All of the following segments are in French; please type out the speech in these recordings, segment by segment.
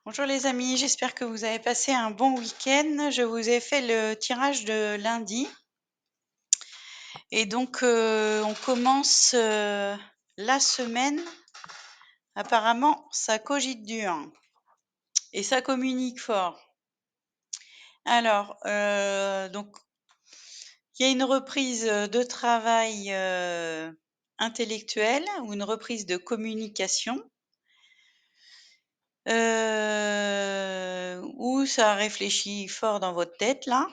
Bonjour les amis, j'espère que vous avez passé un bon week-end. Je vous ai fait le tirage de lundi et donc on commence la semaine. Apparemment, ça cogite dur et ça communique fort. Alors, donc il y a une reprise de travail intellectuel ou une reprise de communication. Où ça réfléchit fort dans votre tête là.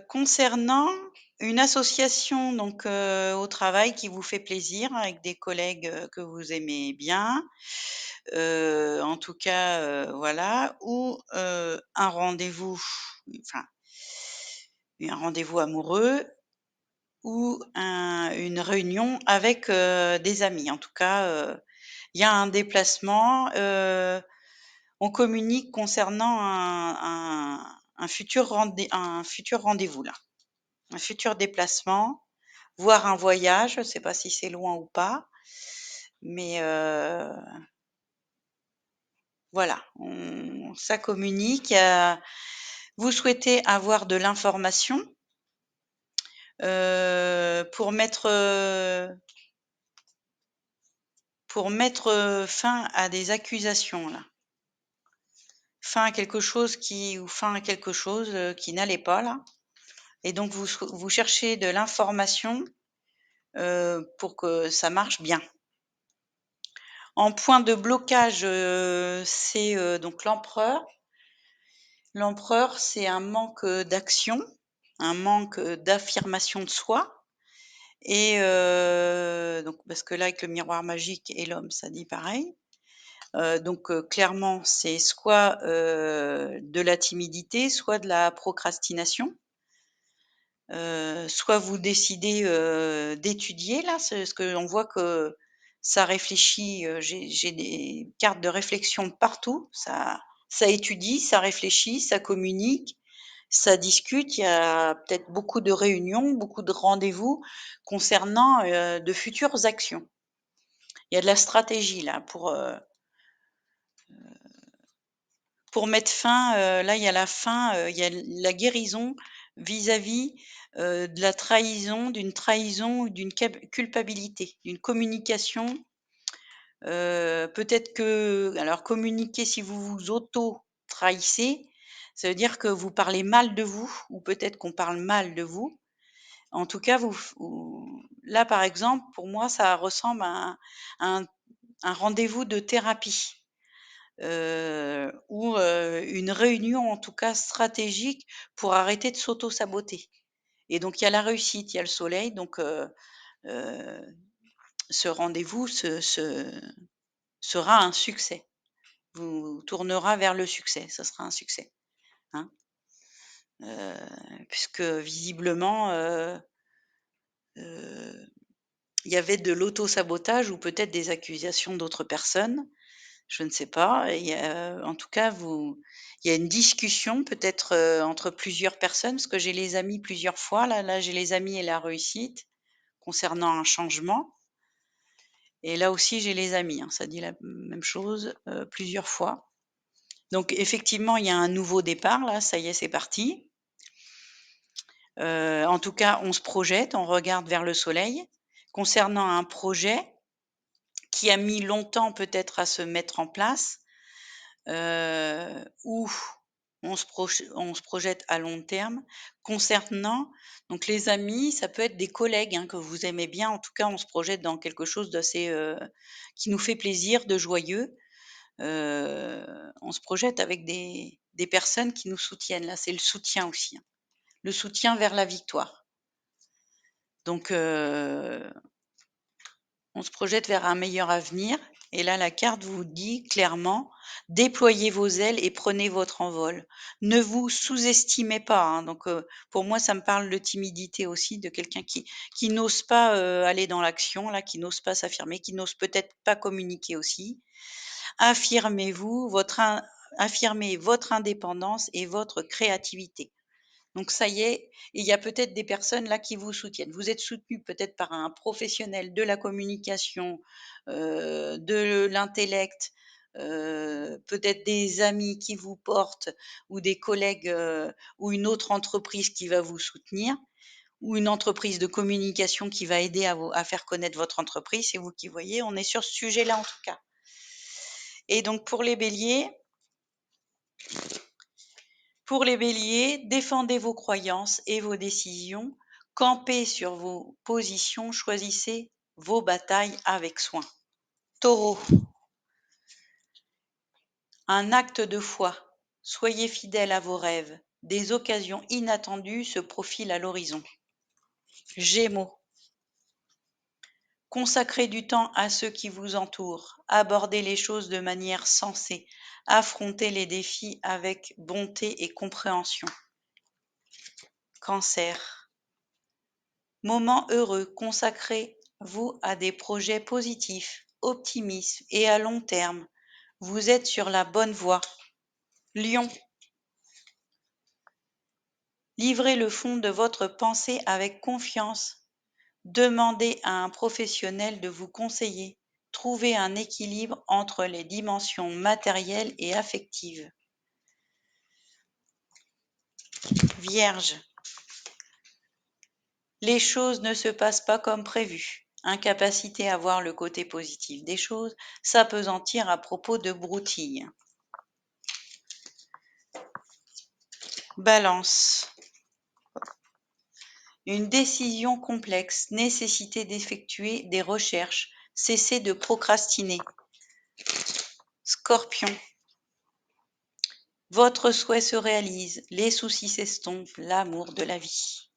Concernant une association donc au travail qui vous fait plaisir avec des collègues, que vous aimez bien, en tout cas, voilà, ou un rendez-vous, enfin, un rendez-vous amoureux ou une réunion avec, des amis. En tout cas, il y a un déplacement, on communique concernant un futur rendez-vous là. Un futur déplacement, voire un voyage, je ne sais pas si c'est loin ou pas, mais voilà, ça communique. Vous souhaitez avoir de l'information pour mettre fin à des accusations là. Fin à quelque chose qui n'allait pas là. Et donc vous cherchez de l'information pour que ça marche bien. En point de blocage, c'est, donc l'empereur. L'empereur, c'est un manque, d'action, un manque, d'affirmation de soi et donc parce que là, avec le miroir magique et l'homme, ça dit pareil. Donc clairement, c'est soit, de la timidité, soit de la procrastination. Soit vous décidez, d'étudier là, c'est ce qu'on voit que ça réfléchit, j'ai des cartes de réflexion partout, ça étudie, ça réfléchit, ça communique, ça discute. Il y a peut-être beaucoup de réunions, beaucoup de rendez-vous concernant, de futures actions. Il y a de la stratégie là pour mettre fin, là, il y a la fin, il y a la guérison vis-à-vis, de la trahison, d'une trahison ou d'une culpabilité, d'une communication. Peut-être que alors communiquer, si vous vous auto-trahissez, ça veut dire que vous parlez mal de vous ou peut-être qu'on parle mal de vous. En tout cas, là, par exemple, pour moi, ça ressemble à un rendez-vous de thérapie. Ou une réunion en tout cas stratégique pour arrêter de s'auto-saboter et donc il y a la réussite, il y a le soleil donc heu, ce rendez-vous sera un succès. Vous tournera vers le succès, ça sera un succès, hein. Puisque visiblement, heu, il y avait de l'auto-sabotage ou peut-être des accusations d'autres personnes. Je ne sais pas et en tout cas, il y a une discussion peut-être, entre plusieurs personnes, parce que j'ai les amis plusieurs fois. Là, j'ai les amis et la réussite concernant un changement et là aussi, j'ai les amis, hein, ça dit la même chose, plusieurs fois. Donc effectivement, il y a un nouveau départ là, ça y est, c'est parti. En tout cas, on se projette, on regarde vers le soleil. Concernant un projet qui a mis longtemps peut-être à se mettre en place, où on se projette à long terme concernant donc les amis, ça peut être des collègues, hein, que vous aimez bien. En tout cas, on se projette dans quelque chose d'assez, qui nous fait plaisir, de joyeux. On se projette avec des personnes qui nous soutiennent. Là, c'est le soutien aussi, hein, le soutien vers la victoire. Donc on se projette vers un meilleur avenir et là, la carte vous dit clairement: «Déployez vos ailes et prenez votre envol». Ne vous sous-estimez pas, hein, donc pour moi, ça me parle de timidité aussi, de quelqu'un qui n'ose pas, aller dans l'action là, qui n'ose pas s'affirmer, qui n'ose peut-être pas communiquer aussi. Affirmez-vous, affirmez votre indépendance et votre créativité. Donc ça y est, il y a peut-être des personnes là qui vous soutiennent. Vous êtes soutenu peut-être par un professionnel de la communication, de l'intellect, peut-être des amis qui vous portent ou des collègues, ou une autre entreprise qui va vous soutenir ou une entreprise de communication qui va aider à faire connaître votre entreprise. C'est vous qui voyez, on est sur ce sujet-là en tout cas. Et donc pour les béliers, défendez vos croyances et vos décisions, campez sur vos positions, choisissez vos batailles avec soin. Taureau, un acte de foi, soyez fidèle à vos rêves, des occasions inattendues se profilent à l'horizon. Gémeaux, consacrez du temps à ceux qui vous entourent, abordez les choses de manière sensée, affrontez les défis avec bonté et compréhension. Cancer, moment heureux, consacrez-vous à des projets positifs, optimistes et à long terme. Vous êtes sur la bonne voie. Lion, livrez le fond de votre pensée avec confiance. Demandez à un professionnel de vous conseiller. Trouvez un équilibre entre les dimensions matérielles et affectives. Vierge, les choses ne se passent pas comme prévu. Incapacité à voir le côté positif des choses, s'appesantir à propos de broutilles. Balance, une décision complexe, nécessité d'effectuer des recherches, cessez de procrastiner. Scorpion, votre souhait se réalise, les soucis s'estompent, l'amour de la vie.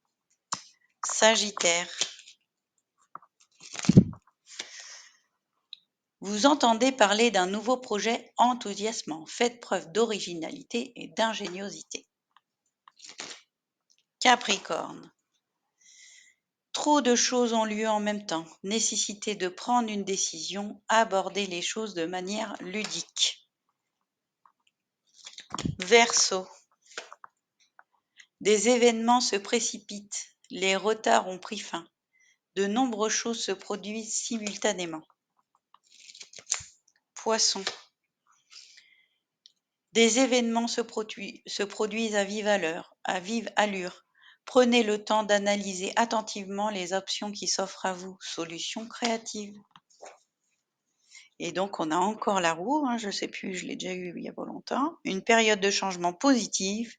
Sagittaire, vous entendez parler d'un nouveau projet enthousiasmant, faites preuve d'originalité et d'ingéniosité. Capricorne, trop de choses ont lieu en même temps, nécessité de prendre une décision, aborder les choses de manière ludique. Verseau, des événements se précipitent, les retards ont pris fin, de nombreuses choses se produisent simultanément. Poisson, des événements se produisent à vive allure. Prenez le temps d'analyser attentivement les options qui s'offrent à vous. Solutions créatives. Et donc, on a encore la roue, je ne sais plus, je l'ai déjà eu il y a pas longtemps. Une période de changement positif.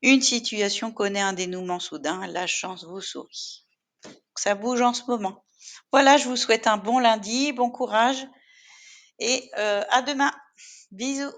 Une situation connaît un dénouement soudain. La chance vous sourit. Ça bouge en ce moment. Voilà, je vous souhaite un bon lundi, bon courage et à demain. Bisous.